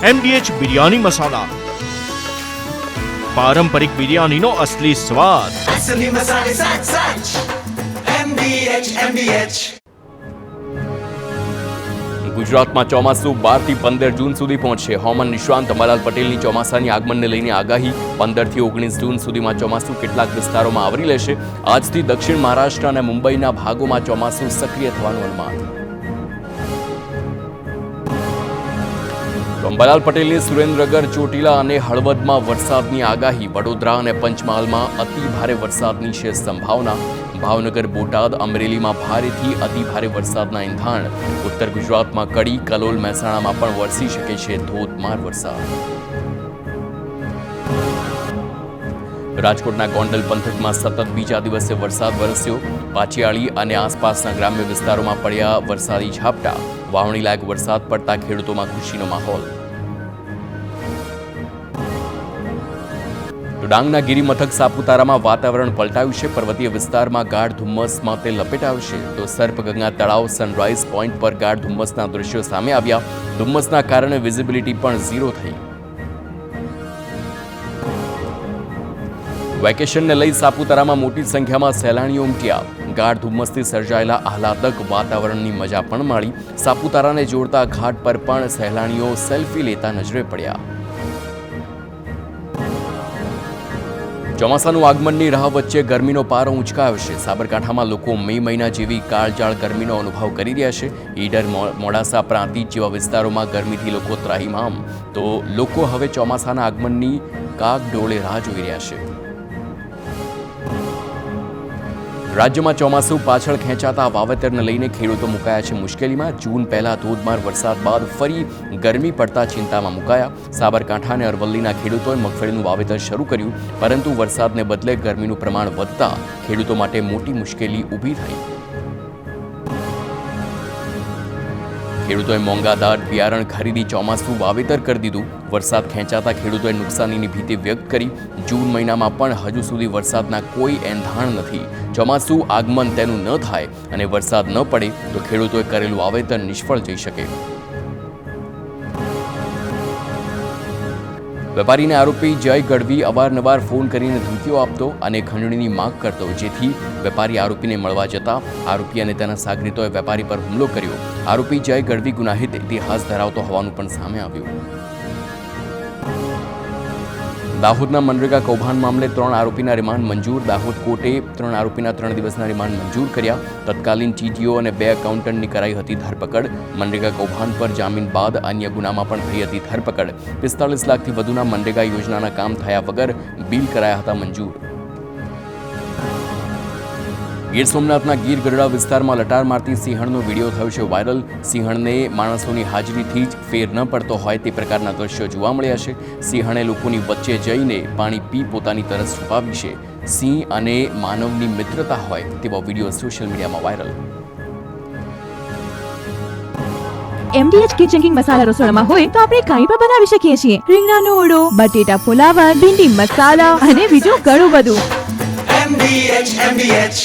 MDH biryani મસાલા, પારંપરિક બિરયાનીનો અસલી સ્વાદ. असली मसाले सच सच MDH. ગુજરાતમાં ચોમાસું 12 થી 15 જૂન સુધી પહોંચશે. હવામાન નિષ્ણાંત અંબાલાલ પટેલની ચોમાસાની આગમનને લઈને આગાહી. 15 થી 19 જૂન સુધીમાં ચોમાસું કેટલાક વિસ્તારોમાં આવરી લેશે. આજથી દક્ષિણ મહારાષ્ટ્ર અને મુંબઈના ભાગોમાં ચોમાસું સક્રિય થવાનું અનુમાન. અંબાલાલ પટેલની સુરેન્દ્રનગર, ચોટીલા અને હળવદમાં વરસાદની આગાહી. વડોદરા અને પંચમહાલમાં અતિ ભારે વરસાદની છે સંભાવના. ભાવનગર, બોટાદ, અમરેલીમાં ભારેથી અતિ ભારે વરસાદના એંધાણ. ઉત્તર ગુજરાતમાં કડી, કલોલ, મહેસાણામાં પણ વરસી શકે છે ધોધમાર વરસાદ. રાજકોટના ગોંડલ પંથકમાં સતત બીજા દિવસે વરસાદ વરસ્યો. પાચિયાળી અને આસપાસના ગ્રામ્ય વિસ્તારોમાં પડ્યા વરસાદી ઝાપટા. વાવણી લાયક વરસાદ પડતા ખેડૂતોમાં ખુશીનો માહોલ. ડાંગના ગિરિમથક સાપુતારામાં વાતાવરણ પલટાયું છે. પર્વતીય વિસ્તારમાં ગાઢ ધુમ્મસમાં તે લપેટાયું છે. તો સર્પગંગા તળાવ, સનરાઈઝ પોઈન્ટ પર ગાઢ ધુમ્મસના દ્રશ્યો સામે આવ્યા. ધુમ્મસના કારણે વિઝિબિલિટી પણ ઝીરો થઈ. વેકેશનને લઈ સાપુતારામાં મોટી સંખ્યામાં સહેલાણીઓ ઉમટ્યા. ગાઢ ધુમ્મસથી સર્જાયેલા આહલાદક વાતાવરણની મજા પણ માણી. સાપુતારાને જોડતા ઘાટ પર પણ સહેલાણીઓ સેલ્ફી લેતા નજરે પડ્યા. ચોમાસાનું આગમનની રાહ વચ્ચે ગરમીનો પારો ઊંચકાયો છે. સાબરકાંઠામાં લોકો મે મહિના જેવી કાળજાળ ગરમીનો અનુભવ કરી રહ્યા છે. ઈડર, મોડાસા, પ્રાંતિજ જેવા વિસ્તારોમાં ગરમીથી લોકો ત્રાહિમામ. તો લોકો હવે ચોમાસાના આગમનની કાગડોળે રાહ જોઈ રહ્યા છે. રાજ્યમાં ચોમાસું પાછળ ખેંચાતા વાવેતરને લઈને ખેડૂતો મુકાયા છે મુશ્કેલીમાં. જૂન પહેલા ધોધમાર વરસાદ બાદ ફરી ગરમી પડતા ચિંતામાં મુકાયા. સાબરકાંઠા અને અરવલ્લીના ખેડૂતોએ મગફળીનું વાવેતર શરૂ કર્યું, પરંતુ વરસાદને બદલે ગરમીનું પ્રમાણ વધતા ખેડૂતો માટે મોટી મુશ્કેલી ઊભી થઈ. ખેડૂતોએ મોંઘાદાર બિયારણ ખરીદી ચોમાસું વાવેતર કરી દીધું. વરસાદ ખેંચાતા ખેડૂતોએ નુકસાનીની ભીતિ વ્યક્ત કરી. જૂન મહિનામાં પણ હજુ સુધી વરસાદના કોઈ એંધાણ નથી. ચોમાસું આગમન તેનું ન થાય અને વરસાદ ન પડે તો ખેડૂતોએ કરેલું વાવેતર નિષ્ફળ જઈ શકે. વેપારીને આરોપી જય ગઢવી અવારનવાર ફોન કરીને ધમકીઓ આપતો અને ખંડણીની માંગ કરતો, જેથી વેપારી આરોપીને મળવા જતા આરોપી અને તેના સાગરીતોએ વેપારી પર હુમલો કર્યો. આરોપી જય ગઢવી ગુનાહિત ઇતિહાસ ધરાવતો હોવાનું પણ સામે આવ્યું. દાહોદના મનરેગા કૌભાંડ મામલે 3 આરોપીના રિમાન્ડ મંજૂર. દાહોદ કોર્ટે 3 આરોપીના 3 દિવસના રિમાન્ડ મંજૂર કર્યા. તત્કાલીન ટીટીઓ અને 2 એકાઉન્ટન્ટની કરાઈ હતી ધરપકડ. મનરેગા કૌભાંડ પર જામીન બાદ અન્ય ગુનામાં પણ થઈ હતી ધરપકડ. 45 લાખથી વધુના મનરેગા યોજનાના કામ થયા વગર બિલ કરાયા હતા મંજૂર. ગીર સોમનાથના ગીર ગઢડા વિસ્તારમાં લટાર મારતી સિંહણનો વિડીયો થયો છે વાયરલ. સિંહણને માણસોની હાજરીથી જ ફેર ન પડતો હોય તે પ્રકારના દ્રશ્યો જોવા મળ્યા છે. સિંહણે લોકોની વચ્ચે જઈને પાણી પી પોતાની તરસ છુપાવી છે. સિંહ અને માનવની મિત્રતા હોય તેવા વિડીયો સોશિયલ મીડિયામાં વાયરલ. MDH કિચન મસાલા રસોડામાં હોય તો આપણે કાંઈ પણ બનાવી શકીએ છીએ. રીંગણાનો ઓળો, બટેટા ફુલાવર, ભીંડી મસાલા અને બીજું ઘણું બધું. MDH